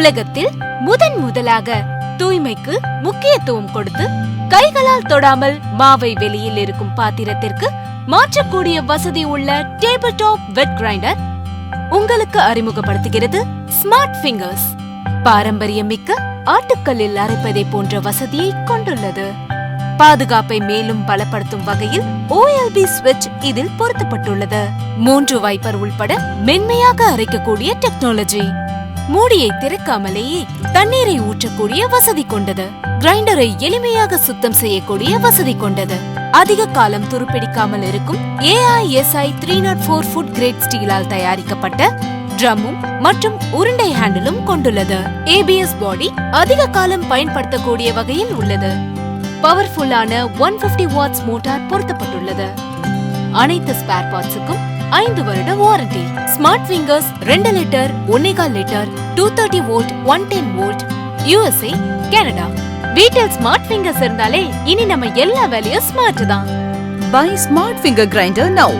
உலகத்தில் முதலாக தூய்மைக்கு முக்கியத்துவம் கொடுத்து கைகளால் தொடாமல் மாவை வெளியில் இருக்கும் பாத்திரத்திற்கு மாற்றக்கூடிய வசதி உள்ள டேபிள் டாப் வெட் கிரைண்டர் உங்களுக்கு அறிமுகப்படுத்துகிறது ஸ்மார்ட் ஃபிங்கர்ஸ். பாரம்பரியமிக்க ஆட்டுக்கல்லில் அரைப்பதை போன்ற வசதியை கொண்டுள்ளது. பாதுகாப்பை மேலும் பலப்படுத்தும் வகையில் OLB ஸ்விட்ச் இதில் பொருத்தப்பட்டுள்ளது. 3 வைப்பர் உள்பட மென்மையாக அரைக்கக்கூடிய டெக்னாலஜி. மூடியை திறக்காமலேயே தண்ணீரை ஊற்றக்கூடிய வசதி கொண்டது. கிரைண்டரை எளிமையாக சுத்தம் செய்யக்கூடிய வசதி கொண்டது. அதிக காலம் துருப்பிடிக்காமல் இருக்கும் AISI 304 ஃபுட் கிரேட் ஸ்டீலால் தயாரிக்கப்பட்ட ட்ரம்மும் மற்றும் உருண்டை ஹேண்டிலும் கொண்டுள்ளது. ABS பாடி அதிக காலம் பயன்படுத்தக்கூடிய வகையில் உள்ளது. பவர்ஃபுல்லான 150 வாட்ஸ் மோட்டார் பொருத்தப்பட்டுள்ளது. அனைத்து ஸ்பேர் பார்ட்ஸுக்கும் 5 வருட warranty. Smart fingers 2 litre, 1.25 litre, 230 volt, 110 volt, USA, Canada. வீட்டில் ஸ்மார்ட் ஃபிங்கர்ஸ் இருந்தாலே இனி நம்ம எல்லா வேலையும் ஸ்மார்ட் தான். Buy Smart Finger Grinder now.